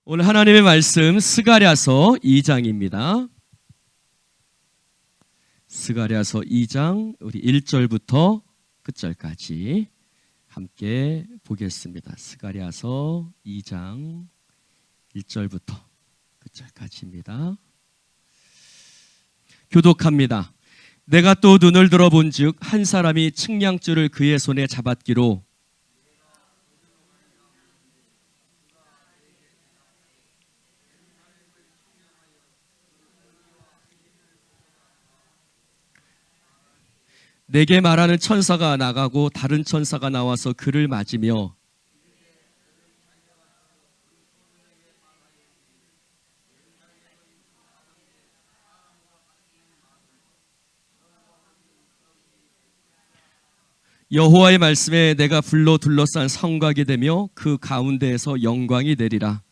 오늘 하나님의 말씀 스가랴서 2장입니다. 스가랴서 2장 우리 1절부터 끝절까지 함께 보겠습니다. 스가랴서 2장 1절부터 끝절까지입니다. 교독합니다. 내가 또 눈을 들어본즉 한 사람이 측량줄을 그의 손에 잡았기로 내게 말하는 천사가 나가고 다른 천사가 나와서 그를 맞으며 여호와의 말씀에 내가 불로 둘러싼 성곽이 되며 그 가운데에서 영광이 내리라.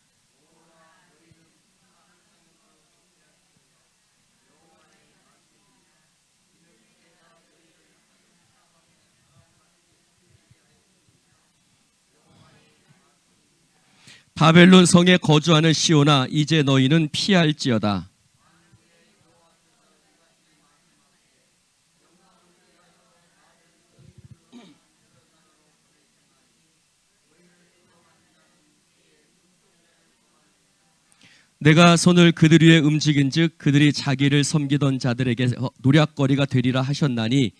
바벨론 성에 거주하는 시온아, 이제 너희는 피할지어다. 내가 손을 그들 위에 움직인즉 그들이 자기를 섬기던 자들에게 노략거리가 되리라 하셨나니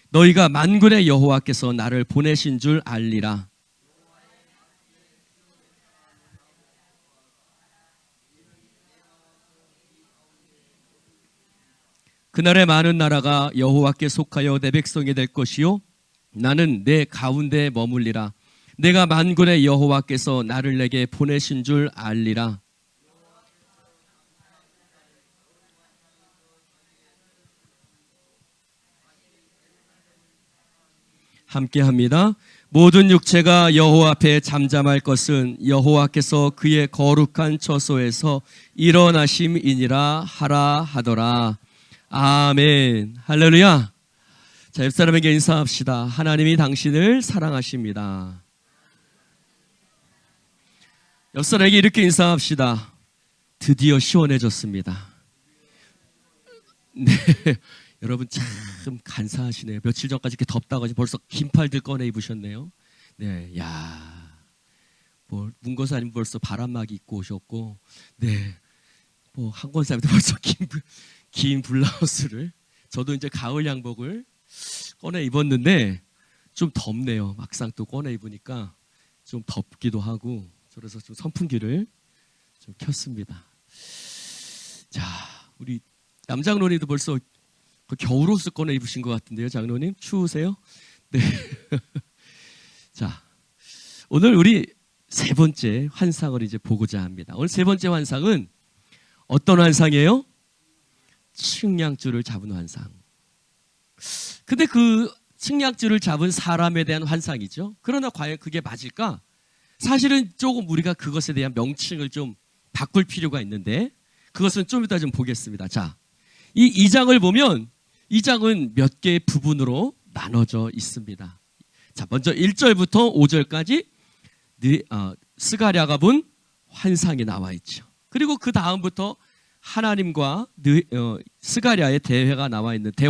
너희가 만군의 여호와께서 나를 보내신 줄 알리라. 그날에 많은 나라가 여호와께 속하여 내 백성이 될 것이요 나는 내 가운데에 머물리라. 내가 만군의 여호와께서 나를 내게 보내신 줄 알리라. 함께합니다. 모든 육체가 여호와 앞에 잠잠할 것은 여호와께서 그의 거룩한 처소에서 일어나심이니라 하라 하더라. 아멘. 할렐루야. 자, 옆사람에게 인사합시다. 하나님이 당신을 사랑하십니다. 옆사람에게 이렇게 인사합시다. 드디어 시원해졌습니다. 네. 여러분 참 간사하시네요. 며칠 전까지 이렇게 덥다고 벌써 긴팔들 꺼내 입으셨네요. 네, 야, 뭐 문고사 아니면 벌써 바람막이 입고 오셨고, 네, 뭐 한권사님도 벌써 긴 블라우스를, 저도 이제 가을 양복을 꺼내 입었는데 좀 덥네요. 막상 또 꺼내 입으니까 좀 덥기도 하고, 그래서 좀 선풍기를 좀 켰습니다. 자, 우리 남장로님도 벌써 그 겨울옷을 꺼내 입으신 것 같은데요, 장로님? 추우세요? 네. 자, 오늘 우리 세 번째 환상을 이제 보고자 합니다. 오늘 세 번째 환상은 어떤 환상이에요? 측량줄을 잡은 환상. 근데 그 측량줄을 잡은 사람에 대한 환상이죠. 그러나 과연 그게 맞을까? 사실은 조금 우리가 그것에 대한 명칭을 좀 바꿀 필요가 있는데 그것은 좀 이따 좀 보겠습니다. 자, 이 2장을 보면 이 장은 몇 개의 부분으로 나눠져 있습니다. 자, 먼저 1절부터 5절까지 스가랴가 본 환상이 나와 있죠. 그리고 그 다음부터 하나님과 스가랴의 대화가 나와 있는데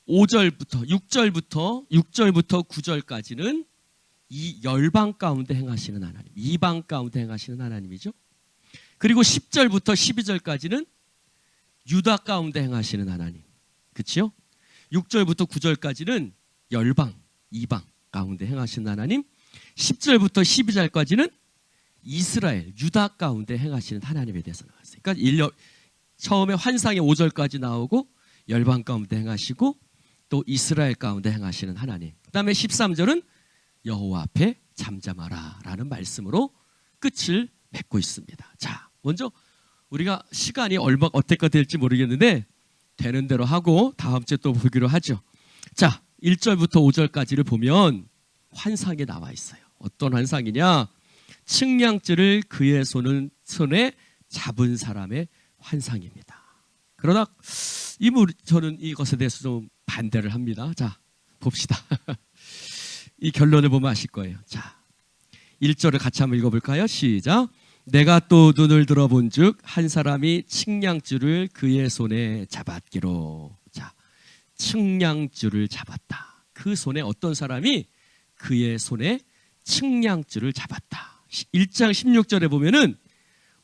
6절부터 9절까지는 이 열방 가운데 행하시는 하나님, 이방 가운데 행하시는 하나님이죠. 그리고 10절부터 12절까지는 유다 가운데 행하시는 하나님, 그렇죠? 6절부터 9절까지는 열방, 이방 가운데 행하시는 하나님, 10절부터 12절까지는 이스라엘, 유다 가운데 행하시는 하나님에 대해서 나왔어요. 그러니까 처음에 환상의 5절까지 나오고 열방 가운데 행하시고 또 이스라엘 가운데 행하시는 하나님. 그 다음에 13절은 여호와 앞에 잠잠하라 라는 말씀으로 끝을 맺고 있습니다. 자, 먼저 우리가 시간이 어때가 될지 모르겠는데 되는 대로 하고 다음 주에 또 보기로 하죠. 자, 1절부터 5절까지를 보면 환상이 나와 있어요. 어떤 환상이냐? 측량줄을 그의 손에 잡은 사람의 환상입니다. 그러나 저는 이것에 대해서 좀 반대를 합니다. 자, 봅시다. 이 결론을 보면 아실 거예요. 자, 1절을 같이 한번 읽어볼까요? 시작. 내가 또 눈을 들어본즉 한 사람이 측량줄을 그의 손에 잡았기로. 자, 측량줄을 잡았다. 그 손에 어떤 사람이 그의 손에 측량줄을 잡았다. 1장 16절에 보면은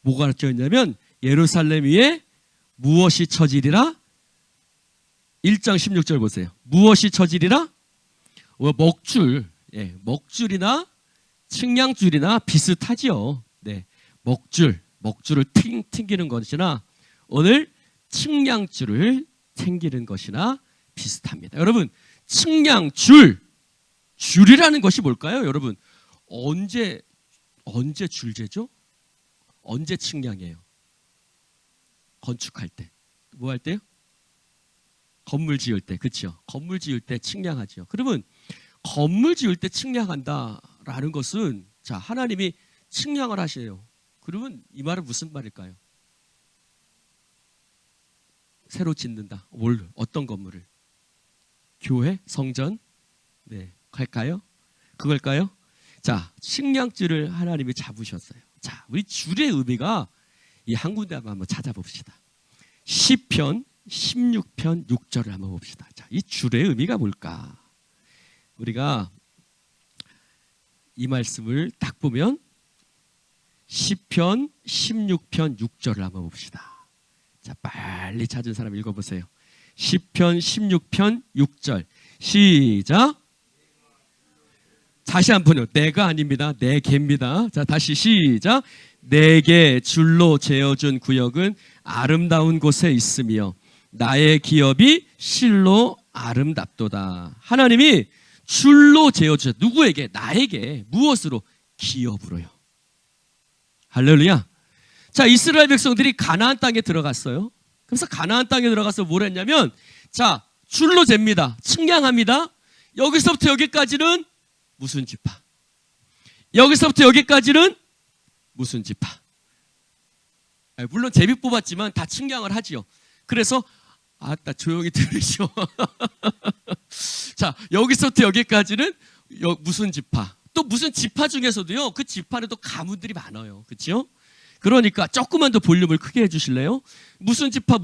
뭐가 적혀있냐면 예루살렘 위에 무엇이 처지리라? 1장 16절 보세요. 무엇이 처지리라? 먹줄, 먹줄이나 측량줄이나 비슷하지요. 네, 먹줄을 튕기는 것이나 오늘 측량줄을 챙기는 것이나 비슷합니다. 여러분, 줄이라는 것이 뭘까요? 여러분, 언제 줄재죠? 언제 측량해요? 건축할 때. 뭐 할 때요? 건물 지을 때. 그렇죠? 건물 지을 때 측량하죠. 그러면 건물 지을 때 측량한다라는 것은, 자, 하나님이 측량을 하시네요. 그러면 이 말은 무슨 말일까요? 새로 짓는다. 어떤 건물을? 교회? 성전? 네, 할까요? 그걸까요? 자, 측량줄을 하나님이 잡으셨어요. 자, 우리 줄의 의미가 이 한 군데 한번 찾아봅시다. 시편 16편 6절을 한번 봅시다. 자, 이 줄의 의미가 뭘까? 우리가 이 말씀을 딱 보면 시편 16편 6절을 한번 봅시다. 자, 빨리 찾은 사람 읽어보세요. 시편 16편 6절 시작. 다시 한 번요. 내가 아닙니다. 내 개입니다. 자, 다시 시작. 내게 줄로 재어준 구역은 아름다운 곳에 있으며 나의 기업이 실로 아름답도다. 하나님이 줄로 재어주셨어요. 누구에게? 나에게. 무엇으로? 기업으로요. 할렐루야. 자, 이스라엘 백성들이 가나안 땅에 들어갔어요. 그래서 가나안 땅에 들어가서 뭘 했냐면, 자, 줄로 잽니다. 측량합니다. 여기서부터 여기까지는 무슨 지파? 여기서부터 여기까지는 무슨 지파? 물론 제비 뽑았지만 다 측량을 하지요. 그래서 아따 조용히 들으시오. 자, 여기서부터 여기까지는 무슨 지파? 또 무슨 지파 중에서도요, 그 지파는 또 가문들이 많아요. 그렇죠? 그러니까 조금만 더 볼륨을 크게 해주실래요? 무슨 지파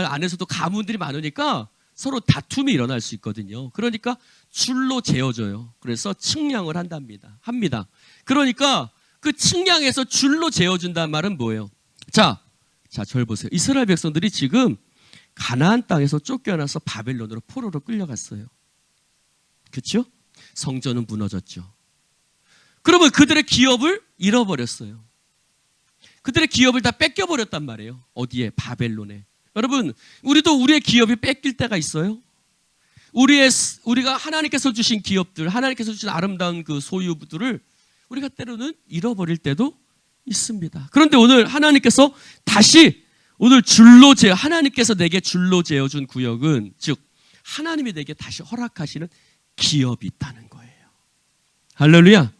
안에서도 가문들이 많으니까 서로 다툼이 일어날 수 있거든요. 그러니까 줄로 재어줘요. 그래서 측량을 합니다. 그러니까 그 측량해서 줄로 재어준다는 말은 뭐예요? 자, 저를 보세요. 이스라엘 백성들이 지금 가나안 땅에서 쫓겨나서 바벨론으로 포로로 끌려갔어요. 그렇죠? 성전은 무너졌죠. 그러면 그들의 기업을 잃어버렸어요. 그들의 기업을 다 뺏겨버렸단 말이에요. 어디에? 바벨론에. 여러분, 우리도 우리의 기업이 뺏길 때가 있어요. 우리가 하나님께서 주신 기업들, 하나님께서 주신 아름다운 그 소유들을 우리가 때로는 잃어버릴 때도 있습니다. 그런데 오늘 하나님께서 다시 오늘 하나님께서 내게 줄로 재어준 구역은, 즉 하나님이 내게 다시 허락하시는 기업이 있다는 거예요. 할렐루야.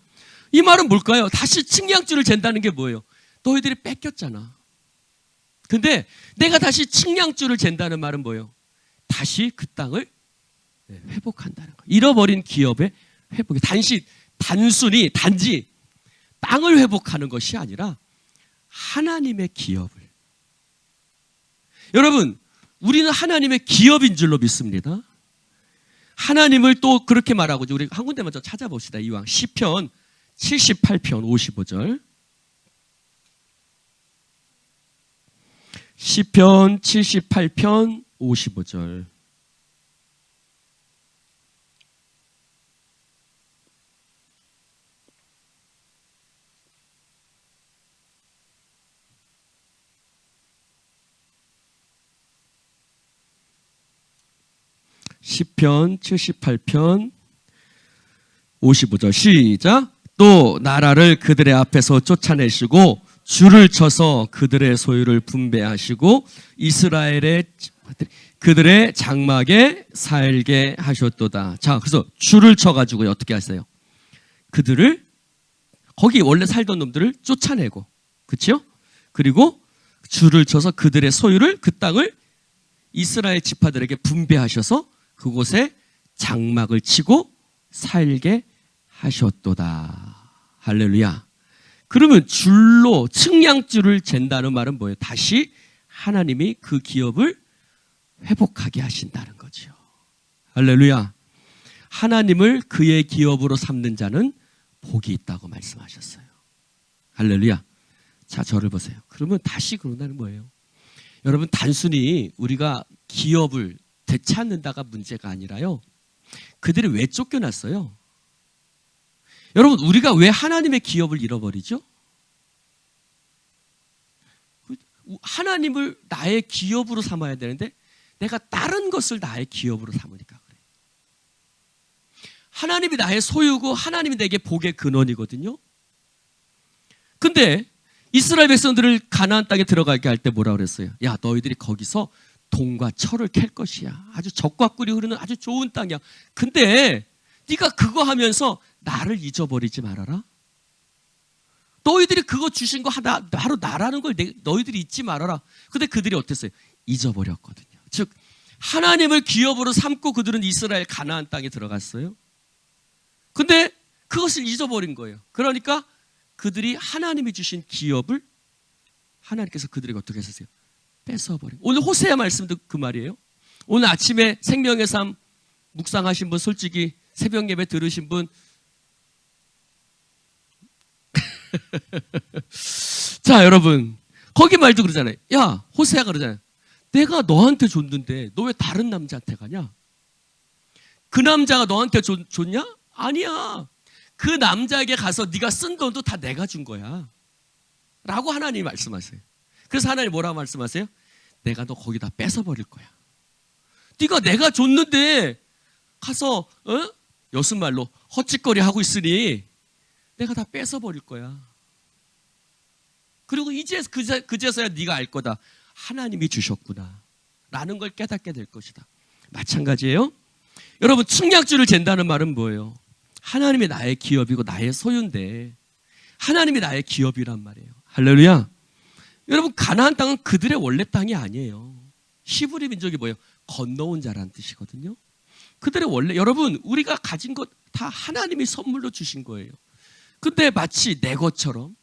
이 말은 뭘까요? 다시 측량줄을 잰다는 게 뭐예요? 너희들이 뺏겼잖아. 근데 내가 다시 측량줄을 잰다는 말은 뭐예요? 다시 그 땅을 회복한다는 거예요. 잃어버린 기업의 회복이 단지 땅을 회복하는 것이 아니라 하나님의 기업을. 여러분, 우리는 하나님의 기업인 줄로 믿습니다. 하나님을 또 그렇게 말하고, 우리 한 군데만 좀 찾아봅시다. 이왕 시편 78편 55절. 시편 78편 55절. 시편 78편 55절 시작. 또 나라를 그들의 앞에서 쫓아내시고 줄을 쳐서 그들의 소유를 분배하시고 이스라엘의 그들의 장막에 살게 하셨도다. 자, 그래서 줄을 쳐가지고 어떻게 하세요? 그들을, 거기 원래 살던 놈들을 쫓아내고, 그렇죠? 그리고 줄을 쳐서 그들의 소유를, 그 땅을 이스라엘 지파들에게 분배하셔서 그곳에 장막을 치고 살게 하셨도다. 할렐루야. 그러면 줄로 측량줄을 잰다는 말은 뭐예요? 다시 하나님이 그 기업을 회복하게 하신다는 거죠. 할렐루야. 하나님을 그의 기업으로 삼는 자는 복이 있다고 말씀하셨어요. 할렐루야. 자, 저를 보세요. 그러면 다시 그런다는 뭐예요? 여러분, 단순히 우리가 기업을 되찾는다가 문제가 아니라요, 그들이 왜 쫓겨났어요? 여러분, 우리가 왜 하나님의 기업을 잃어버리죠? 하나님을 나의 기업으로 삼아야 되는데 내가 다른 것을 나의 기업으로 삼으니까 그래요. 하나님이 나의 소유고 하나님이 내게 복의 근원이거든요. 근데 이스라엘 백성들을 가나안 땅에 들어가게 할 때 뭐라 그랬어요? 야, 너희들이 거기서 동과 철을 캘 것이야. 아주 적과 꿀이 흐르는 아주 좋은 땅이야. 근데 네가 그거 하면서 나를 잊어버리지 말아라. 너희들이 그거 주신 거 바로 나라는 걸 너희들이 잊지 말아라. 근데 그들이 어땠어요? 잊어버렸거든요. 즉 하나님을 기업으로 삼고 그들은 이스라엘 가나안 땅에 들어갔어요. 근데 그것을 잊어버린 거예요. 그러니까 그들이 하나님이 주신 기업을 하나님께서 그들에게 어떻게 하셨어요? 뺏어버린. 오늘 호세아 말씀도 그 말이에요. 오늘 아침에 생명의 삶 묵상하신 분, 솔직히 새벽 예배 들으신 분, 자, 여러분, 거기 말도 그러잖아요. 야, 호세아가 그러잖아요. 내가 너한테 줬는데 너 왜 다른 남자한테 가냐? 그 남자가 너한테 줬냐? 아니야. 그 남자에게 가서 네가 쓴 돈도 다 내가 준 거야 라고 하나님이 말씀하세요. 그래서 하나님이 뭐라고 말씀하세요? 내가 너 거기다 뺏어버릴 거야. 네가 내가 줬는데 가서 여순말로 헛짓거리 하고 있으니 내가 다 뺏어버릴 거야. 그리고 이제 그제서야 네가 알 거다. 하나님이 주셨구나 라는 걸 깨닫게 될 것이다. 마찬가지예요. 여러분, 측량줄을 잰다는 말은 뭐예요? 하나님이 나의 기업이고 나의 소유인데 하나님이 나의 기업이란 말이에요. 할렐루야. 여러분, 가나안 땅은 그들의 원래 땅이 아니에요. 히브리 민족이 뭐예요? 건너온 자라는 뜻이거든요. 그들의 원래, 여러분, 우리가 가진 것 다 하나님이 선물로 주신 거예요. 근데 마치 내 것처럼,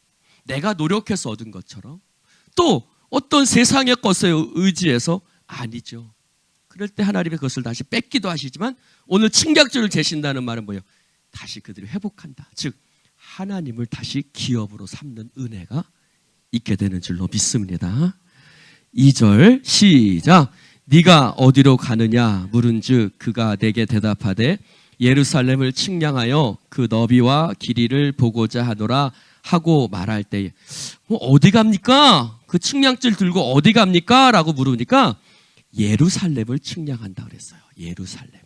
내가 노력해서 얻은 것처럼, 또 어떤 세상의 것에 의지해서 아니죠. 그럴 때 하나님의 것을 다시 뺏기도 하시지만 오늘 측량줄을 재신다는 말은 뭐예요? 다시 그들이 회복한다. 즉 하나님을 다시 기업으로 삼는 은혜가 있게 되는 줄로 믿습니다. 2절 시작. 네가 어디로 가느냐 물은즉 그가 내게 대답하되 예루살렘을 측량하여 그 너비와 길이를 보고자 하노라 하고 말할 때에 어디 갑니까? 그 측량줄 들고 어디 갑니까? 라고 물으니까 예루살렘을 측량한다 그랬어요. 예루살렘을.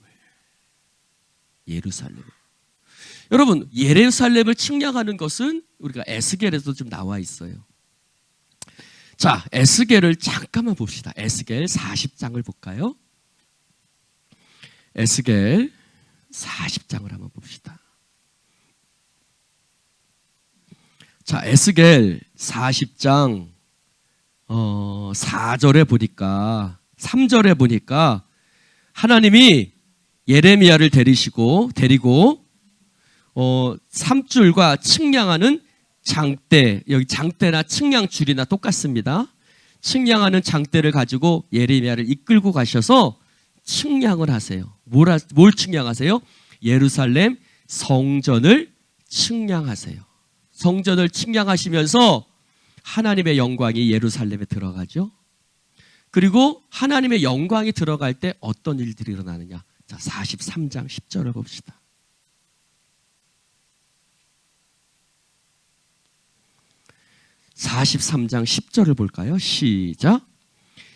여러분, 예루살렘을 측량하는 것은 우리가 에스겔에도 좀 나와 있어요. 자, 에스겔을 잠깐만 봅시다. 에스겔 40장을 볼까요? 에스겔 40장을 한번 봅시다. 자, 에스겔 40장 4절에 보니까 3절에 보니까 하나님이 예레미야를 데리고 삼줄과 측량하는 장대, 여기 장대나 측량줄이나 똑같습니다. 측량하는 장대를 가지고 예레미야를 이끌고 가셔서 측량을 하세요. 뭘 측량하세요? 예루살렘 성전을 측량하세요. 성전을 측량하시면서 하나님의 영광이 예루살렘에 들어가죠. 그리고 하나님의 영광이 들어갈 때 어떤 일들이 일어나느냐. 자, 43장 10절을 봅시다. (43장 10절을) 볼까요? 시작.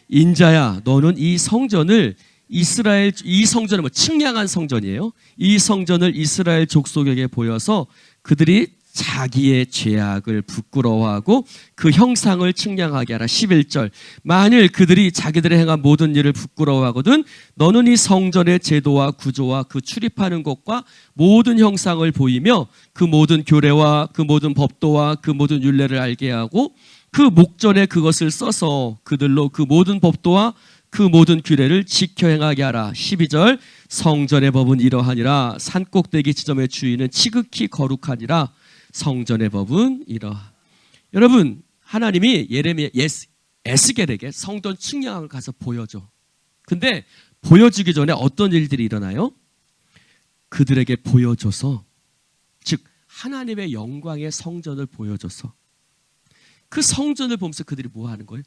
인자야, 너는 이 성전을 이 성전은 뭐 측량한 성전이에요. 이 성전을 이스라엘 족속에게 보여서 그들이 자기의 죄악을 부끄러워하고 그 형상을 측량하게 하라. 11절. 만일 그들이 자기들의 행한 모든 일을 부끄러워하거든 너는 이 성전의 제도와 구조와 그 출입하는 것과 모든 형상을 보이며 그 모든 규례와 그 모든 법도와 그 모든 율례를 알게 하고 그 목전에 그것을 써서 그들로 그 모든 법도와 그 모든 규례를 지켜 행하게 하라. 12절. 성전의 법은 이러하니라. 산꼭대기 지점의 주인은 지극히 거룩하니라. 성전의 법은 이러하. 여러분, 하나님이 에스겔에게 성전 측량을 가서 보여줘. 근데 보여주기 전에 어떤 일들이 일어나요? 그들에게 보여줘서, 즉 하나님의 영광의 성전을 보여줘서 그 성전을 보면서 그들이 뭐 하는 거예요?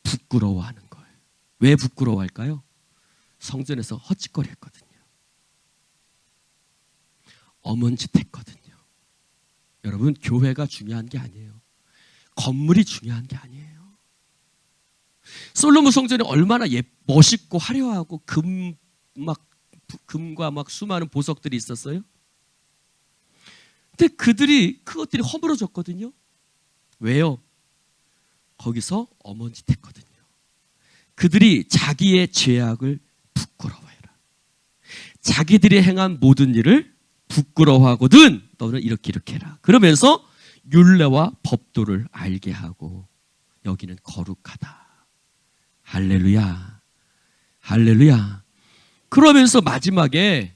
부끄러워하는 거예요. 왜 부끄러워할까요? 성전에서 헛짓거리했거든요. 어먼짓했거든요. 여러분, 교회가 중요한 게 아니에요. 건물이 중요한 게 아니에요. 솔로몬 성전이 얼마나 멋있고 화려하고 금과 막 수많은 보석들이 있었어요. 근데 그것들이 허물어졌거든요. 왜요? 거기서 어먼짓했거든요. 그들이 자기의 죄악을 부끄러워해라. 자기들이 행한 모든 일을 부끄러워하거든 너는 이렇게 해라. 그러면서 율례와 법도를 알게 하고 여기는 거룩하다. 할렐루야. 할렐루야. 그러면서 마지막에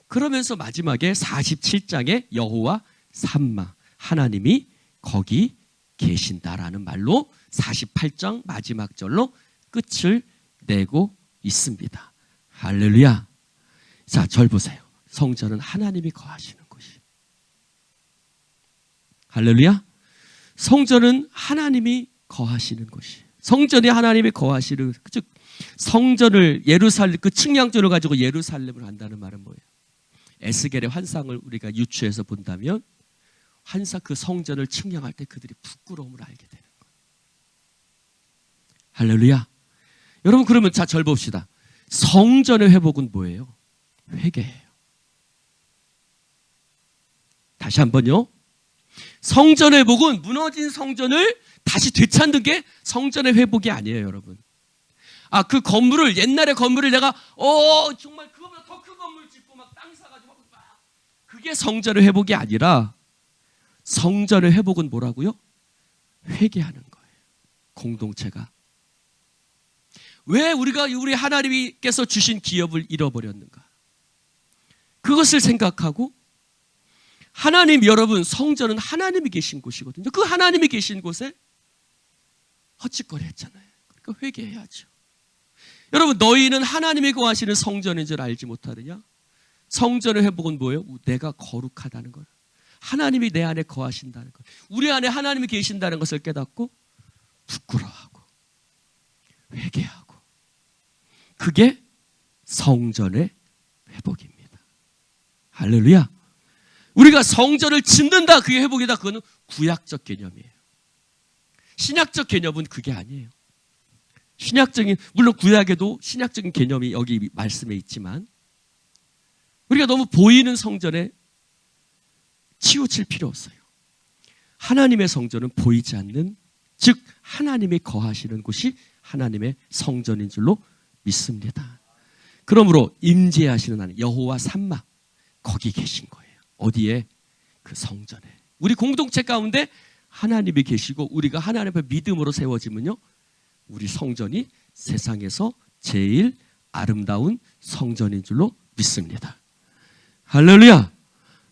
47장에 여호와 삼마, 하나님이 거기 계신다라는 말로 48장 마지막 절로 끝을 내고 있습니다. 할렐루야. 자, 절 보세요. 성전은 하나님이 거하시는 곳이. 할렐루야. 성전은 하나님이 거하시는 곳이. 성전이 하나님이 거하시는, 즉 성전을 그 측량조를 가지고 예루살렘을 한다는 말은 뭐예요? 에스겔의 환상을 우리가 유추해서 본다면 그 성전을 측량할 때 그들이 부끄러움을 알게 되는 거예요. 할렐루야. 여러분, 그러면 자, 절 봅시다. 성전의 회복은 뭐예요? 회개예요. 다시 한번요. 성전의 회복은 무너진 성전을 다시 되찾는 게 성전의 회복이 아니에요, 여러분. 그 건물을, 옛날의 건물을 내가 정말 그거보다 더 큰 건물 짓고 막 땅 사가지고 막, 그게 성전의 회복이 아니라 성전의 회복은 뭐라고요? 회개하는 거예요. 공동체가. 왜 우리 하나님께서 주신 기업을 잃어버렸는가? 그것을 생각하고, 하나님, 여러분, 성전은 하나님이 계신 곳이거든요. 그 하나님이 계신 곳에 헛짓거리 했잖아요. 그러니까 회개해야죠. 여러분, 너희는 하나님이 거하시는 성전인 줄 알지 못하느냐? 성전의 회복은 뭐예요? 내가 거룩하다는 거예요. 하나님이 내 안에 거하신다는 거예요. 우리 안에 하나님이 계신다는 것을 깨닫고 부끄러워하고 회개하고, 그게 성전의 회복입니다. 할렐루야. 우리가 성전을 짓는다, 그게 회복이다, 그거는 구약적 개념이에요. 신약적 개념은 그게 아니에요. 물론 구약에도 신약적인 개념이 여기 말씀에 있지만, 우리가 너무 보이는 성전에 치우칠 필요 없어요. 하나님의 성전은 보이지 않는, 즉 하나님이 거하시는 곳이 하나님의 성전인 줄로 믿습니다. 그러므로 임재하시는 하나님, 여호와 삼마, 거기 계신 거예요. 어디에? 그 성전에. 우리 공동체 가운데 하나님이 계시고 우리가 하나님 앞에 믿음으로 세워지면요, 우리 성전이 세상에서 제일 아름다운 성전인 줄로 믿습니다. 할렐루야.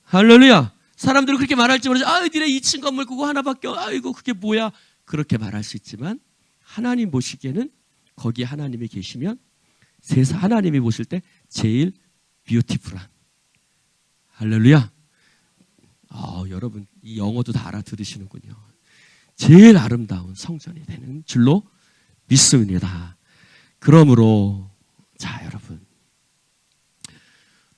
할렐루야. 사람들은 그렇게 말할지 모르지. 니네 2층 건물 그거 하나밖에, 아이고 그게 뭐야, 그렇게 말할 수 있지만, 하나님 보시기에는 거기 하나님이 계시면 세상 하나님이 보실 때 제일 뷰티풀한. 할렐루야. 여러분, 이 영어도 다 알아들으시는군요. 제일 아름다운 성전이 되는 줄로 믿습니다. 그러므로, 자, 여러분,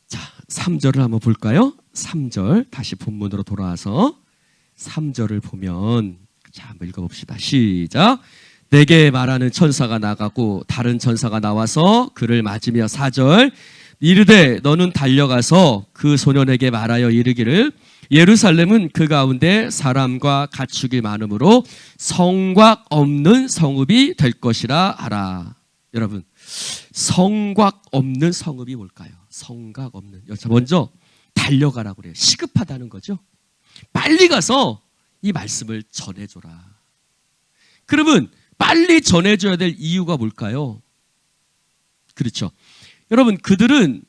자, 3절을 한번 볼까요? 3절, 다시 본문으로 돌아와서 3절을 보면, 자, 한번 읽어봅시다. 시작. 내게 말하는 천사가 나가고 다른 천사가 나와서 그를 맞으며 4절, 이르되 너는 달려가서 그 소년에게 말하여 이르기를, 예루살렘은 그 가운데 사람과 가축이 많으므로 성곽 없는 성읍이 될 것이라 하라. 여러분, 성곽 없는 성읍이 뭘까요? 성곽 없는. 먼저 달려가라고 그래요. 시급하다는 거죠. 빨리 가서 이 말씀을 전해줘라. 그러면 빨리 전해줘야 될 이유가 뭘까요? 그렇죠. 여러분, 그들은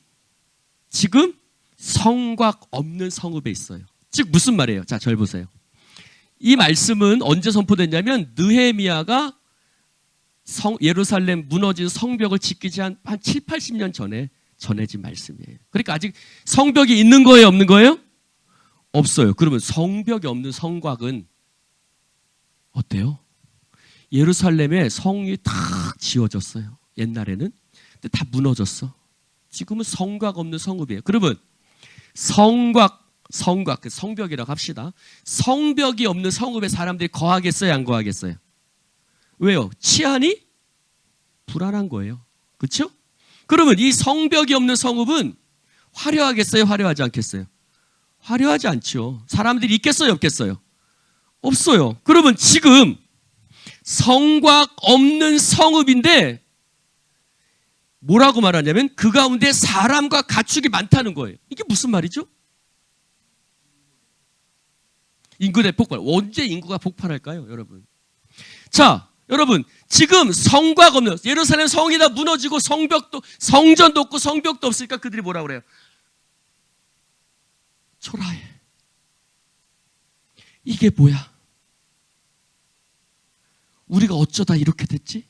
지금 성곽 없는 성읍에 있어요. 즉 무슨 말이에요? 자, 절 보세요. 이 말씀은 언제 선포됐냐면 느헤미야가 예루살렘 무너진 성벽을 짓기 한 7, 80년 전에 전해진 말씀이에요. 그러니까 아직 성벽이 있는 거예요, 없는 거예요? 없어요. 그러면 성벽이 없는 성곽은 어때요? 예루살렘에 성이 다 지어졌어요. 옛날에는. 근데 다 무너졌어. 지금은 성곽 없는 성읍이에요. 그러면 성곽, 그 성벽이라고 합시다. 성벽이 없는 성읍에 사람들이 거하겠어요, 안 거하겠어요? 왜요? 치안이 불안한 거예요. 그렇죠? 그러면 이 성벽이 없는 성읍은 화려하겠어요, 화려하지 않겠어요? 화려하지 않죠. 사람들이 있겠어요, 없겠어요? 없어요. 그러면 지금 성곽 없는 성읍인데 뭐라고 말하냐면 그 가운데 사람과 가축이 많다는 거예요. 이게 무슨 말이죠? 인구 대폭발. 언제 인구가 폭발할까요, 여러분? 자, 여러분, 지금 성곽 없는, 예루살렘 성이 다 무너지고 성벽도, 성전도 없고 성벽도 없으니까 그들이 뭐라고 그래요? 초라해. 이게 뭐야? 우리가 어쩌다 이렇게 됐지?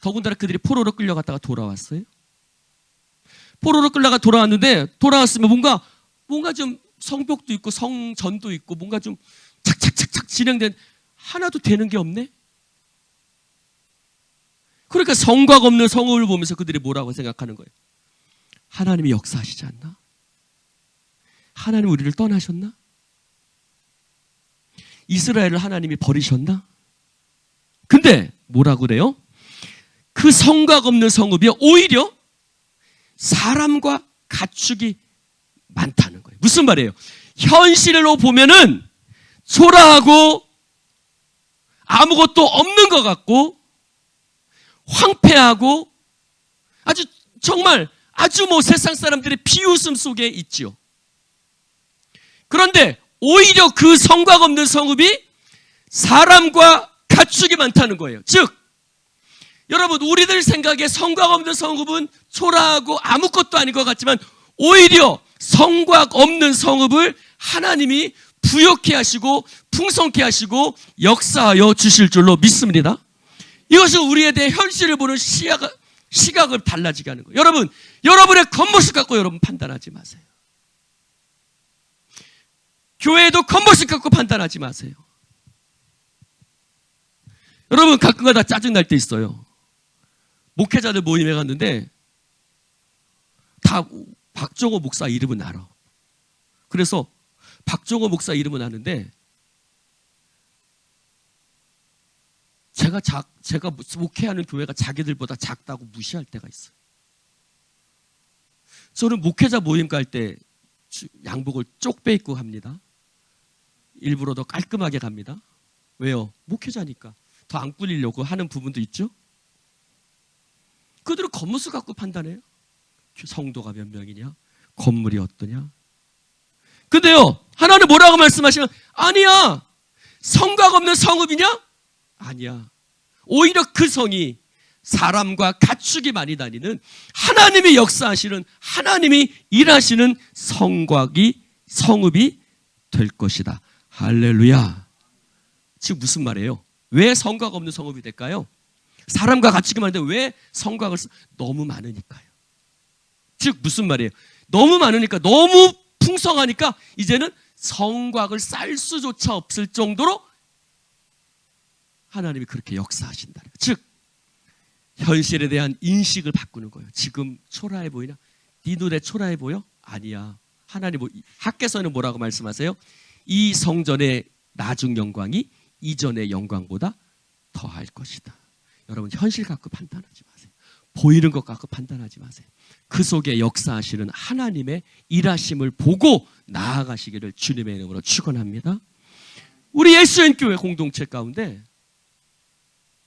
더군다나 그들이 포로로 끌려갔다가 돌아왔어요. 포로로 끌려가 돌아왔는데 돌아왔으면 뭔가 좀 성벽도 있고 성전도 있고 뭔가 좀 착착착착 진행된 하나도 되는 게 없네. 그러니까 성곽 없는 성읍을 보면서 그들이 뭐라고 생각하는 거예요? 하나님이 역사하시지 않나? 하나님 우리를 떠나셨나? 이스라엘을 하나님이 버리셨나? 근데 뭐라고 그래요? 그 성곽 없는 성읍이 오히려 사람과 가축이 많다는 거예요. 무슨 말이에요? 현실로 보면은 초라하고 아무것도 없는 것 같고 황폐하고 아주 정말 아주 세상 사람들의 비웃음 속에 있지요. 그런데 오히려 그 성곽 없는 성읍이 사람과 가축이 많다는 거예요. 즉 여러분 우리들 생각에 성곽 없는 성읍은 초라하고 아무것도 아닌 것 같지만 오히려 성곽 없는 성읍을 하나님이 부욕케 하시고 풍성케 하시고 역사하여 주실 줄로 믿습니다. 이것은 우리에 대해 현실을 보는 시각을 달라지게 하는 거예요. 여러분, 여러분의 겉모습 갖고 여러분 판단하지 마세요. 교회도 겉모습 갖고 판단하지 마세요. 여러분 가끔가다 짜증날 때 있어요. 목회자들 모임에 갔는데 다 박정호 목사 이름은 알아. 그래서 박정호 목사 이름은 아는데 제가 목회하는 교회가 자기들보다 작다고 무시할 때가 있어요. 저는 목회자 모임 갈 때 양복을 쪽배 입고 갑니다. 일부러 더 깔끔하게 갑니다. 왜요? 목회자니까. 더 안 꿀리려고 하는 부분도 있죠. 그들은 겉모습 갖고 판단해요. 성도가 몇 명이냐? 건물이 어떠냐? 근데요, 하나님 뭐라고 말씀하시면 아니야. 성곽 없는 성읍이냐? 아니야. 오히려 그 성이 사람과 가축이 많이 다니는 하나님이 역사하시는 하나님이 일하시는 성읍이 될 것이다. 할렐루야. 지금 무슨 말이에요? 왜 성곽 없는 성읍이 될까요? 사람과 가축이 많은데 왜 성곽을 너무 많으니까요. 즉 무슨 말이에요? 너무 많으니까 너무 풍성하니까 이제는 성곽을 쌓을 수조차 없을 정도로 하나님이 그렇게 역사하신다. 즉 현실에 대한 인식을 바꾸는 거예요. 지금 초라해 보이나? 네 눈에 초라해 보여? 아니야. 하나님 학개서는 뭐라고 말씀하세요? 이 성전의 나중 영광이 이전의 영광보다 더할 것이다. 여러분 현실 갖고 판단하지 마세요. 보이는 것 갖고 판단하지 마세요. 그 속에 역사하시는 하나님의 일하심을 보고 나아가시기를 주님의 이름으로 축원합니다. 우리 예수님교회 공동체 가운데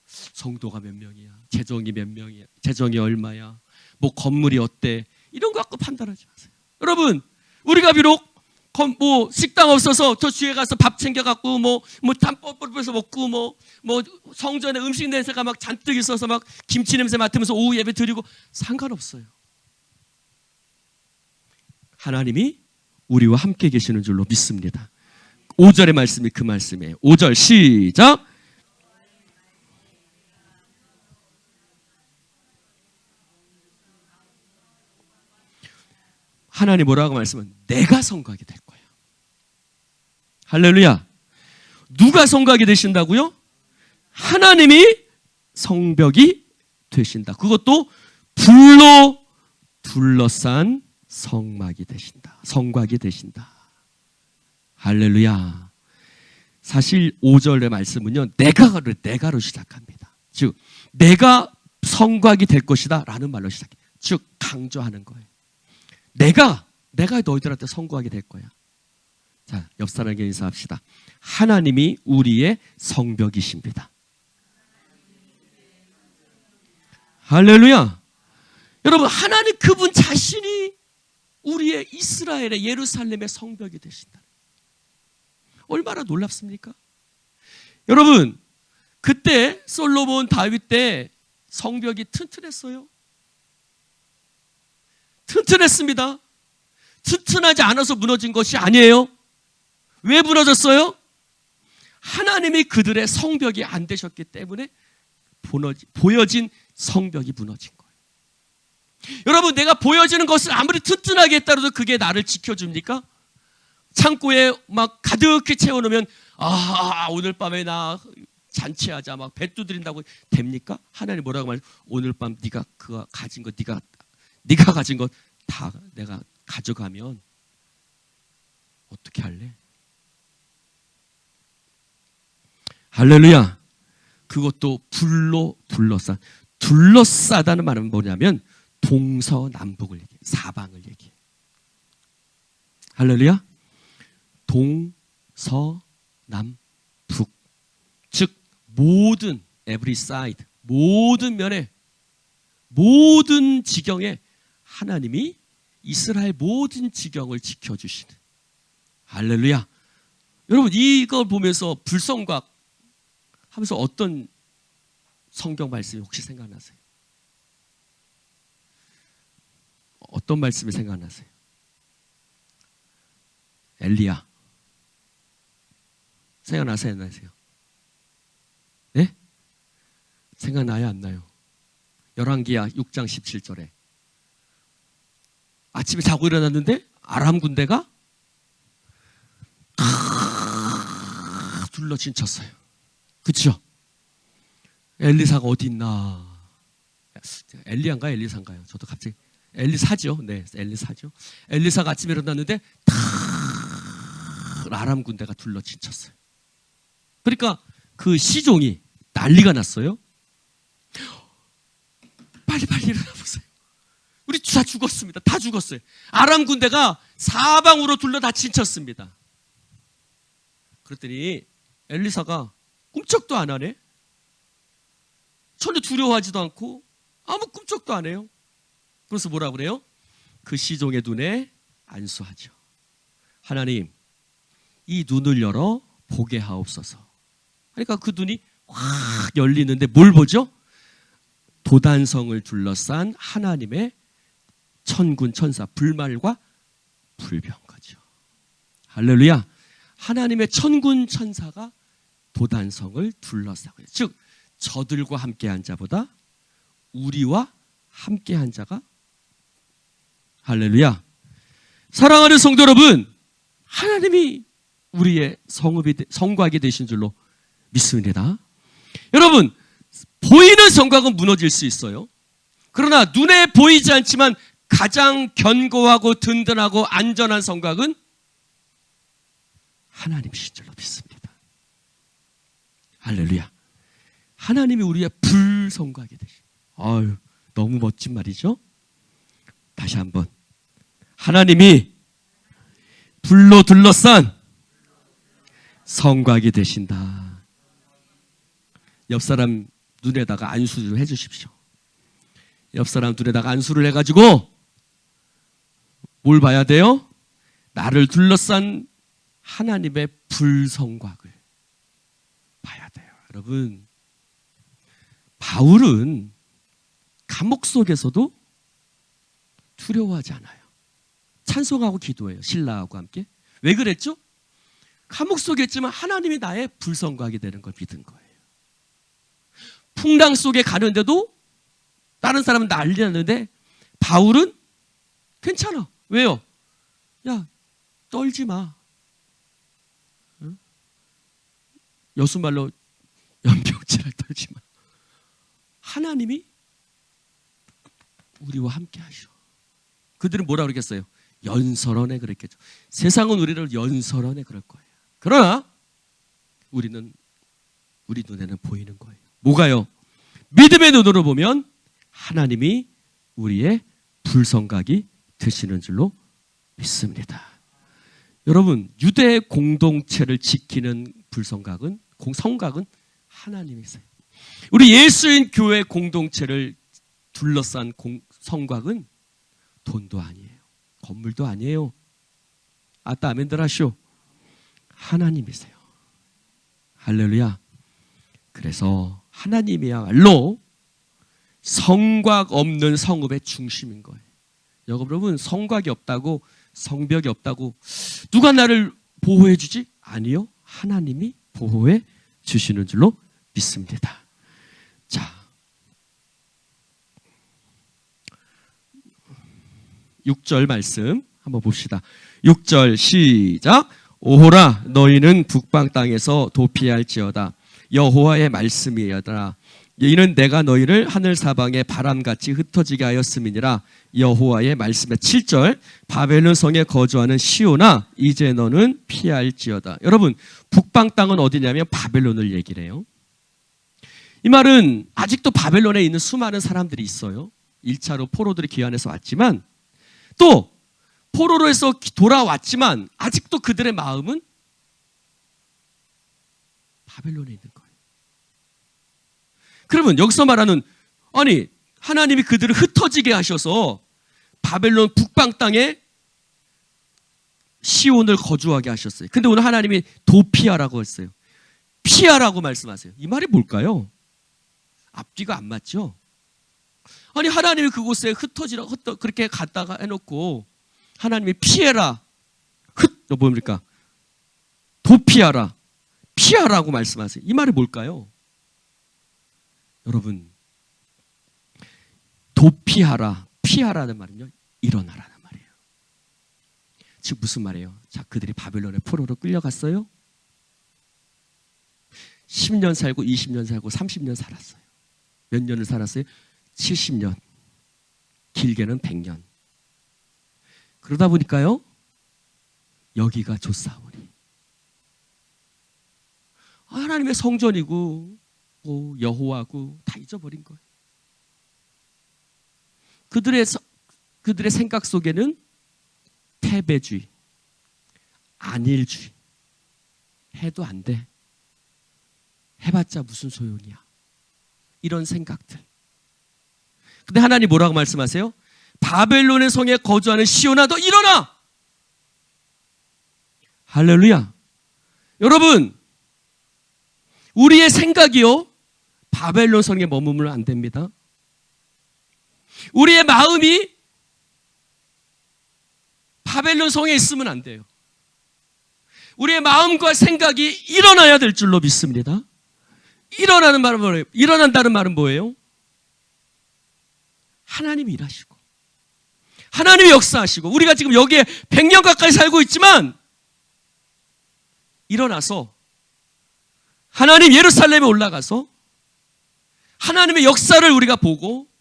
성도가 몇 명이야? 재정이 몇 명이야? 재정이 얼마야? 뭐 건물이 어때? 이런 거 갖고 판단하지 마세요. 여러분 우리가 비록 식당 없어서 저 주에 가서 밥 챙겨갖고 땀 뻘뻘해서 먹고 성전에 음식 냄새가 막 잔뜩 있어서 막 김치 냄새 맡으면서 오후 예배 드리고 상관없어요. 하나님이 우리와 함께 계시는 줄로 믿습니다. 5절의 말씀이 그 말씀이에요. 5절 시작. 하나님 뭐라고 말씀은 내가 성곽이 될 거야. 할렐루야. 누가 성곽이 되신다고요? 하나님이 성벽이 되신다. 그것도 불로 둘러싼 성막이 되신다. 성곽이 되신다. 할렐루야. 사실 5절의 말씀은요, 내가로 시작합니다. 즉 내가 성곽이 될 것이다 라는 말로 시작해. 즉 강조하는 거예요. 내가 너희들한테 성곽이 될 거야. 자, 옆 사람에게 인사합시다. 하나님이 우리의 성벽이십니다. 할렐루야. 여러분, 하나님 그분 자신이 우리의 이스라엘의 예루살렘의 성벽이 되신다. 얼마나 놀랍습니까? 여러분, 그때 솔로몬 다윗 때 성벽이 튼튼했어요. 튼튼했습니다. 튼튼하지 않아서 무너진 것이 아니에요. 왜 무너졌어요? 하나님이 그들의 성벽이 안 되셨기 때문에 보여진 성벽이 무너진 거예요. 여러분, 내가 보여지는 것을 아무리 튼튼하게 했다고 해도 그게 나를 지켜줍니까? 창고에 막 가득히 채워놓으면 오늘 밤에 나 잔치하자 막 배 두드린다고 됩니까? 하나님 뭐라고 말해요? 오늘 밤 네가 그거 가진 거 네가 가진 거 다 내가 가져가면 어떻게 할래? 할렐루야. 그것도 불로 둘러싸다는 말은 뭐냐면 동서남북을 얘기해요. 사방을 얘기해요. 할렐루야. 동서남북, 즉 모든 every side, 모든 면에, 모든 지경에 하나님이 이스라엘 모든 지경을 지켜주시는. 할렐루야. 여러분, 이걸 보면서 불성곽 하면서 어떤 성경 말씀이 혹시 생각나세요? 어떤 말씀이 생각나세요? 엘리야. 생각나세요? 안 나세요? 네? 생각나요? 안 나요? 열왕기야 6장 17절에 아침에 자고 일어났는데 아람 군대가 둘러 진쳤어요. 그렇죠? 엘리사가 어디 있나? 엘리야인가요? 엘리사인가요? 저도 갑자기 엘리사죠. 네, 엘리사죠. 엘리사가 아침에 일어났는데 아람 군대가 둘러 진쳤어요. 그러니까 그 시종이 난리가 났어요. 빨리 일어나 보세요. 우리 다 죽었습니다. 다 죽었어요. 아람 군대가 사방으로 둘러 다 진쳤습니다. 그랬더니 엘리사가 꿈쩍도 안 하네. 전혀 두려워하지도 않고 아무 꿈쩍도 안 해요. 그래서 뭐라 그래요? 그 시종의 눈에 안수하죠. 하나님, 이 눈을 열어 보게 하옵소서. 그러니까 그 눈이 확 열리는데 뭘 보죠? 도단성을 둘러싼 하나님의 천군 천사 불말과 불병거죠. 할렐루야. 하나님의 천군 천사가 도단성을 둘러싸고요. 즉 저들과 함께한 자보다 우리와 함께한 자가, 할렐루야. 사랑하는 성도 여러분, 하나님이 우리의 성곽이 되신 줄로 믿습니다. 여러분, 보이는 성곽은 무너질 수 있어요. 그러나 눈에 보이지 않지만 가장 견고하고 든든하고 안전한 성곽은 하나님이신 줄로 믿습니다. 할렐루야. 하나님이 우리의 불성곽이 되신. 아유, 너무 멋진 말이죠. 다시 한번. 하나님이 불로 둘러싼 성곽이 되신다. 옆 사람 눈에다가 안수를 해주십시오. 옆 사람 눈에다가 안수를 해가지고 뭘 봐야 돼요? 나를 둘러싼 하나님의 불성곽을 봐야 돼요. 여러분, 바울은 감옥 속에서도 두려워하지 않아요. 찬송하고 기도해요. 신라하고 함께. 왜 그랬죠? 감옥 속에 있지만 하나님이 나의 불성각이 되는 걸 믿은 거예요. 풍랑 속에 가는데도 다른 사람은 난리 났는데 바울은 괜찮아. 왜요? 야, 떨지 마. 응? 여수말로 연병치를 떨지 마. 하나님이 우리와 함께 하셔. 그들은 뭐라 그러겠어요? 연설원에 그랬겠죠. 세상은 우리를 연설원에 그럴 거예요. 그러나 우리는 우리 눈에는 보이는 거예요. 뭐가요? 믿음의 눈으로 보면 하나님이 우리의 불성각이 되시는 줄로 믿습니다. 여러분, 유대 공동체를 지키는 불성각은, 성각은 하나님이세요. 우리 예수인 교회 공동체를 둘러싼 성곽은 돈도 아니에요. 건물도 아니에요. 아따 아멘들 하시오. 하나님이세요. 할렐루야. 그래서 하나님이야말로 성곽 없는 성읍의 중심인 거예요. 여러분, 성곽이 없다고, 성벽이 없다고 누가 나를 보호해 주지? 아니요. 하나님이 보호해 주시는 줄로 믿습니다. 자, 6절 말씀 한번 봅시다. 6절 시작. 오호라 너희는 북방 땅에서 도피할지어다. 여호와의 말씀이여라. 이는 내가 너희를 하늘 사방에 바람같이 흩어지게 하였음이니라. 여호와의 말씀에 7절 바벨론 성에 거주하는 시온아 이제 너는 피할지어다. 여러분, 북방 땅은 어디냐면 바벨론을 얘기를 해요. 이 말은 아직도 바벨론에 있는 수많은 사람들이 있어요. 1차로 포로들이 귀환해서 왔지만 또 포로로 해서 돌아왔지만 아직도 그들의 마음은 바벨론에 있는 거예요. 그러면 여기서 말하는, 아니 하나님이 그들을 흩어지게 하셔서 바벨론 북방 땅에 시온을 거주하게 하셨어요. 근데 오늘 하나님이 도피하라고 했어요. 피하라고 말씀하세요. 이 말이 뭘까요? 앞뒤가 안 맞죠? 아니 하나님이 그곳에 흩어지라고 그렇게 갔다가 해놓고 하나님이 피해라, 뭡니까? 도피하라, 피하라고 말씀하세요. 이 말이 뭘까요? 여러분, 도피하라, 피하라는 말은요, 일어나라는 말이에요. 즉 무슨 말이에요? 자, 그들이 바벨론의 포로로 끌려갔어요. 10년 살고 20년 살고 30년 살았어요. 몇 년을 살았어요? 70년, 길게는 100년. 그러다 보니까요, 여기가 좋사오니 하나님의 성전이고 여호와고 다 잊어버린 거예요. 그들의 생각 속에는 패배주의, 안일주의, 해도 안 돼, 해봤자 무슨 소용이야, 이런 생각들. 근데 하나님 뭐라고 말씀하세요? 바벨론의 성에 거주하는 시온아 너 일어나! 할렐루야. 여러분, 우리의 생각이요 바벨론 성에 머무르면 안 됩니다. 우리의 마음이 바벨론 성에 있으면 안 돼요. 우리의 마음과 생각이 일어나야 될 줄로 믿습니다. 일어나는 말은 뭐예요? 일어난다는 말은 뭐예요? 하나님이 일하시고 하나님이 역사하시고, 우리가 지금 여기에 100년 가까이 살고 있지만 일어나서 하나님 예루살렘에 올라가서 하나님의 역사를 우리가 보고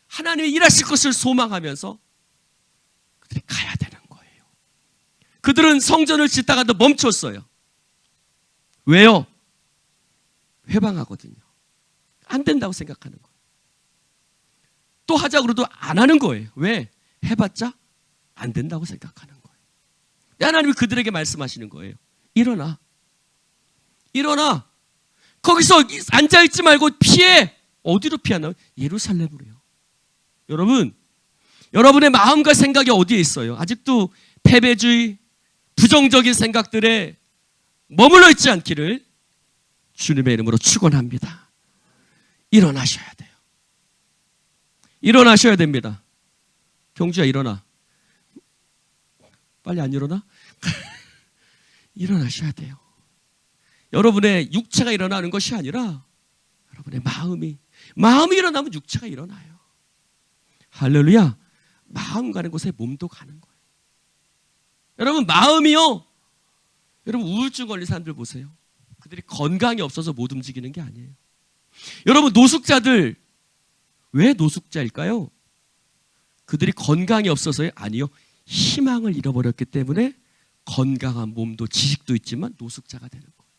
하나님이 일하실 것을 소망하면서 그들이 가야 되는 거예요. 그들은 성전을 짓다가도 멈췄어요. 왜요? 회방하거든요. 안 된다고 생각하는 거예요. 또 하자고 그래도 안 하는 거예요. 왜? 해봤자 안 된다고 생각하는 거예요. 하나님이 그들에게 말씀하시는 거예요. 일어나. 일어나. 거기서 앉아있지 말고 피해. 어디로 피하나요? 예루살렘으로요. 여러분, 여러분의 마음과 생각이 어디에 있어요? 아직도 패배주의, 부정적인 생각들에 머물러 있지 않기를 주님의 이름으로 축원합니다. 일어나셔야 돼요. 일어나셔야 됩니다. 경주야 일어나. 빨리 안 일어나? 일어나셔야 돼요. 여러분의 육체가 일어나는 것이 아니라 여러분의 마음이 일어나면 육체가 일어나요. 할렐루야. 마음 가는 곳에 몸도 가는 거예요. 여러분 마음이요. 여러분 우울증 걸린 사람들 보세요. 그들이 건강이 없어서 못 움직이는 게 아니에요. 여러분 노숙자들 왜 노숙자일까요? 그들이 건강이 없어서요? 아니요. 희망을 잃어버렸기 때문에 건강한 몸도 지식도 있지만 노숙자가 되는 거예요.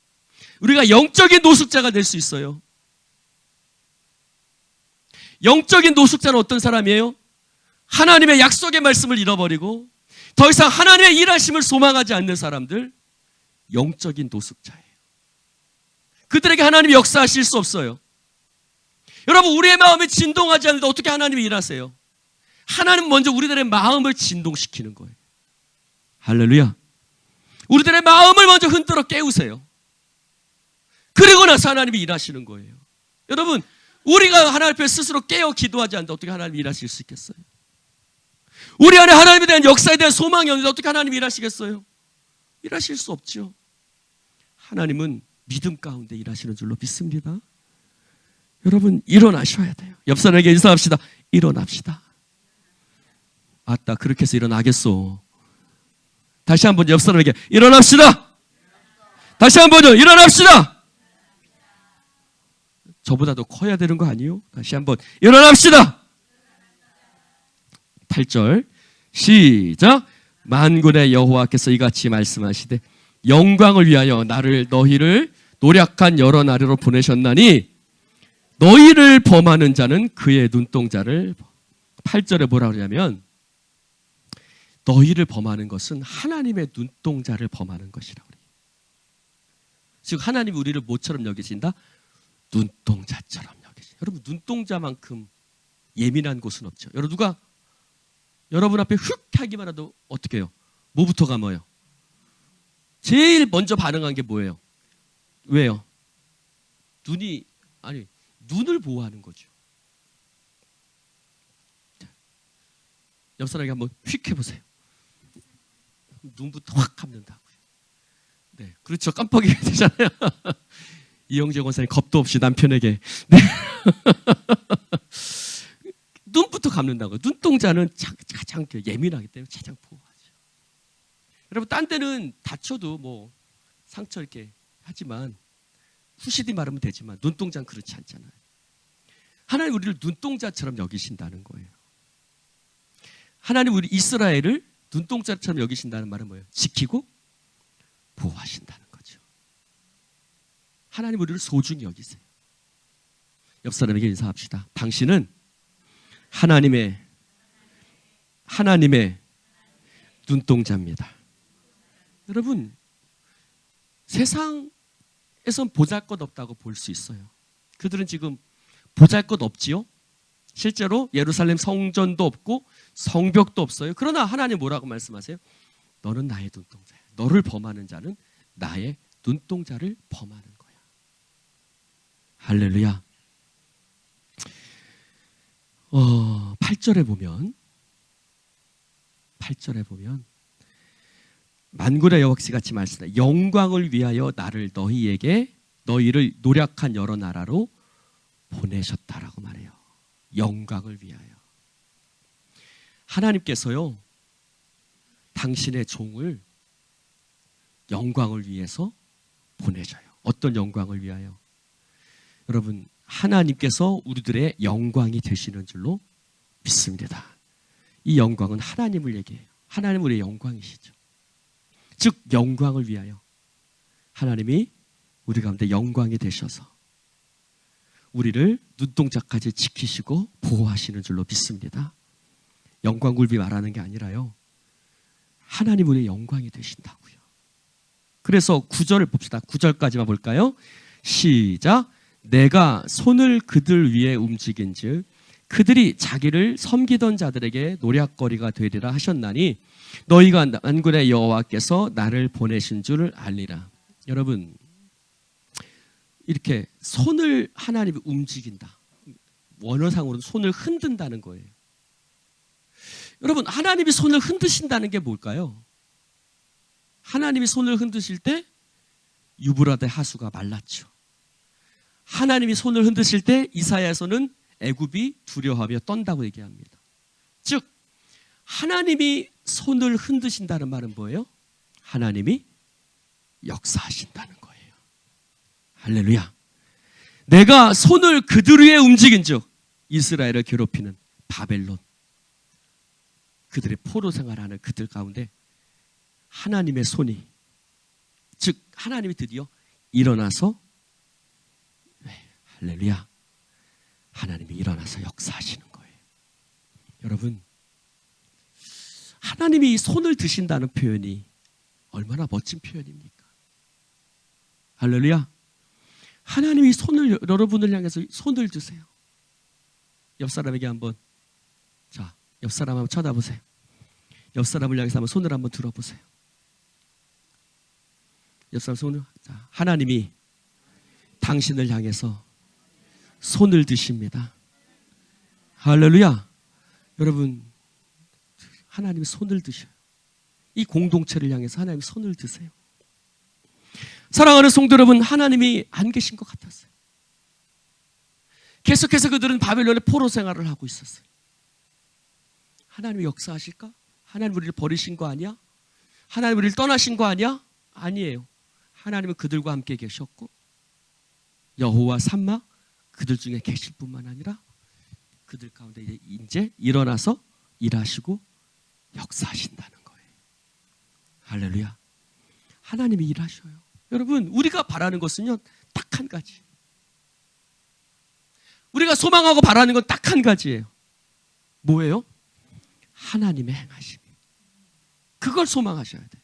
우리가 영적인 노숙자가 될 수 있어요. 영적인 노숙자는 어떤 사람이에요? 하나님의 약속의 말씀을 잃어버리고 더 이상 하나님의 일하심을 소망하지 않는 사람들, 영적인 노숙자예요. 그들에게 하나님이 역사하실 수 없어요. 여러분 우리의 마음이 진동하지 않는데 어떻게 하나님이 일하세요? 하나님 먼저 우리들의 마음을 진동시키는 거예요. 할렐루야. 우리들의 마음을 먼저 흔들어 깨우세요. 그리고 나서 하나님이 일하시는 거예요. 여러분 우리가 하나님 앞에 스스로 깨어 기도하지 않는데 어떻게 하나님이 일하실 수 있겠어요? 우리 안에 하나님에 대한 역사에 대한 소망이 없는데 어떻게 하나님이 일하시겠어요? 일하실 수 없죠. 하나님은 믿음 가운데 일하시는 줄로 믿습니다. 여러분 일어나셔야 돼요. 옆 사람에게 인사합시다. 일어납시다. 아따 그렇게 해서 일어나겠소. 다시 한번 옆 사람에게 일어납시다. 다시 한번요. 일어납시다. 저보다도 커야 되는 거 아니에요? 다시 한번 일어납시다. 8절 시작. 만군의 여호와께서 이같이 말씀하시되 영광을 위하여 너희를 노략한 여러 나라로 보내셨나니 너희를 범하는 자는 그의 눈동자를 8절에 뭐라 그러냐면 너희를 범하는 것은 하나님의 눈동자를 범하는 것이라고 그래요. 즉 하나님이 우리를 뭐처럼 여기신다? 눈동자처럼 여기신다. 여러분 눈동자만큼 예민한 곳은 없죠. 누가 여러분 앞에 휙 하기만 해도 어떻게 해요? 뭐부터 감아요? 제일 먼저 반응한 게 뭐예요? 왜요? 눈을 보호하는 거죠. 옆 사람에게 한번 휙 해보세요. 눈부터 확 감는다고요. 네, 그렇죠. 깜빡이게 되잖아요. 이영재 권사님 겁도 없이 남편에게 네. 눈부터 감는다고요. 눈동자는 가장 예민하기 때문에 가장 보호하죠. 여러분 딴 데는 다쳐도 뭐 상처 이렇게 하지만 후시디 마르면 되지만 눈동자는 그렇지 않잖아요. 하나님 우리를 눈동자처럼 여기신다는 거예요. 하나님 우리 이스라엘을 눈동자처럼 여기신다는 말은 뭐예요? 지키고 보호하신다는 거죠. 하나님 우리를 소중히 여기세요. 옆 사람에게 인사합시다. 당신은 하나님의 눈동자입니다. 여러분 세상에선 보잘것없다고 볼 수 있어요. 그들은 지금 보잘것없지요. 실제로 예루살렘 성전도 없고 성벽도 없어요. 그러나 하나님 뭐라고 말씀하세요? 너는 나의 눈동자야. 너를 범하는 자는 나의 눈동자를 범하는 거야. 할렐루야. 8절에 보면 만군의 여호와께서 같이 말씀하시다. 영광을 위하여 너희를 노략한 여러 나라로 보내셨다라고 말해요. 영광을 위하여. 하나님께서요 당신의 종을 영광을 위해서 보내줘요. 어떤 영광을 위하여? 여러분 하나님께서 우리들의 영광이 되시는 줄로 믿습니다. 이 영광은 하나님을 얘기해요. 하나님 우리의 영광이시죠. 즉 영광을 위하여 하나님이 우리 가운데 영광이 되셔서 우리를 눈동자까지 지키시고 보호하시는 줄로 믿습니다. 영광 굴비 말하는 게 아니라요. 하나님 우리의 영광이 되신다고요. 그래서 9절을 봅시다. 9절까지만 볼까요? 시작. 내가 손을 그들 위에 움직인즉 그들이 자기를 섬기던 자들에게 노략거리가 되리라 하셨나니 너희가 만군의 여호와께서 나를 보내신 줄을 알리라. 여러분 이렇게 손을 하나님이 움직인다. 원어상으로는 손을 흔든다는 거예요. 여러분 하나님이 손을 흔드신다는 게 뭘까요? 하나님이 손을 흔드실 때 유브라데 하수가 말랐죠. 하나님이 손을 흔드실 때 이사야에서는 애굽이 두려워하며 떤다고 얘기합니다. 즉 하나님이 손을 흔드신다는 말은 뭐예요? 하나님이 역사하신다는 거예요. 할렐루야. 내가 손을 그들 위에 움직인 즉 이스라엘을 괴롭히는 바벨론, 그들의 포로 생활하는 그들 가운데 하나님의 손이, 즉 하나님이 드디어 일어나서, 할렐루야, 하나님이 일어나서 역사하시는 거예요. 여러분, 하나님이 손을 드신다는 표현이 얼마나 멋진 표현입니까? 할렐루야. 하나님이 손을, 여러분을 향해서 손을 드세요. 옆 사람에게 한번, 자, 옆 사람 한번 쳐다보세요. 옆 사람을 향해서 한번 손을 한번 들어보세요. 옆 사람 손을, 자, 하나님이 당신을 향해서 손을 드십니다. 할렐루야. 여러분, 하나님이 손을 드셔요. 이 공동체를 향해서 하나님이 손을 드세요. 사랑하는 성도 여러분, 하나님이 안 계신 것 같았어요. 계속해서 그들은 바벨론의 포로 생활을 하고 있었어요. 하나님이 역사하실까? 하나님 우리를 버리신 거 아니야? 하나님 우리를 떠나신 거 아니야? 아니에요. 하나님은 그들과 함께 계셨고 여호와 삼마 그들 중에 계실 뿐만 아니라 그들 가운데 이제 일어나서 일하시고 역사하신다는 거예요. 할렐루야. 하나님이 일하셔요. 여러분, 우리가 바라는 것은요 딱 한 가지. 우리가 소망하고 바라는 건 딱 한 가지예요. 뭐예요? 하나님의 행하심. 그걸 소망하셔야 돼.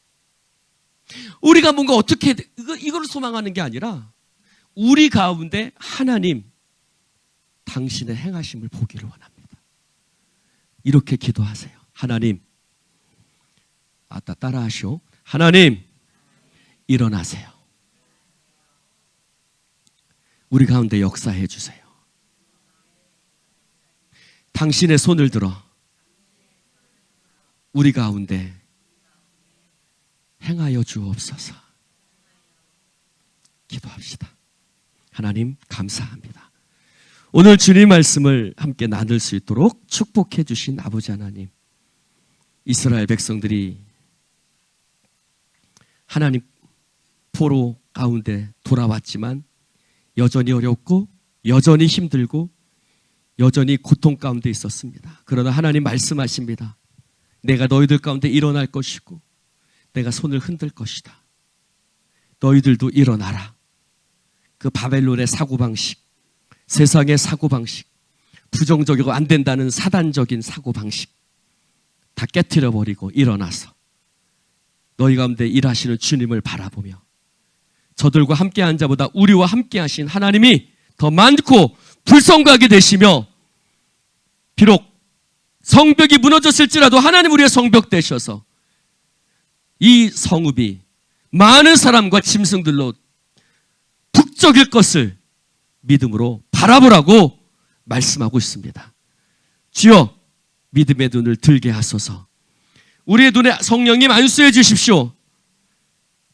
우리가 뭔가 어떻게 이걸 소망하는 게 아니라 우리 가운데 하나님 당신의 행하심을 보기를 원합니다. 이렇게 기도하세요. 하나님, 따라하시오. 하나님, 일어나세요. 우리 가운데 역사해 주세요. 당신의 손을 들어 우리 가운데 행하여 주옵소서. 기도합시다. 하나님 감사합니다. 오늘 주님 말씀을 함께 나눌 수 있도록 축복해 주신 아버지 하나님, 이스라엘 백성들이 하나님 포로 가운데 돌아왔지만 여전히 어렵고 여전히 힘들고 여전히 고통 가운데 있었습니다. 그러나 하나님 말씀하십니다. 내가 너희들 가운데 일어날 것이고 내가 손을 흔들 것이다. 너희들도 일어나라. 그 바벨론의 사고방식, 세상의 사고방식, 부정적이고 안 된다는 사단적인 사고방식 다 깨트려버리고 일어나서 너희 가운데 일하시는 주님을 바라보며 저들과 함께한 자보다 우리와 함께하신 하나님이 더 많고 불성하게 되시며 비록 성벽이 무너졌을지라도 하나님 우리의 성벽 되셔서 이 성읍이 많은 사람과 짐승들로 북적일 것을 믿음으로 바라보라고 말씀하고 있습니다. 주여, 믿음의 눈을 들게 하소서. 우리의 눈에 성령님 안수해 주십시오.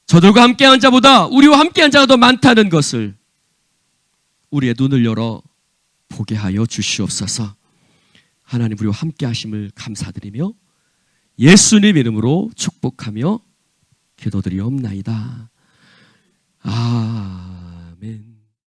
저들과 함께한 자보다 우리와 함께한 자가 더 많다는 것을 우리의 눈을 열어 보게 하여 주시옵소서. 하나님 우리와 함께 하심을 감사드리며 예수님 이름으로 축복하며 기도드리옵나이다.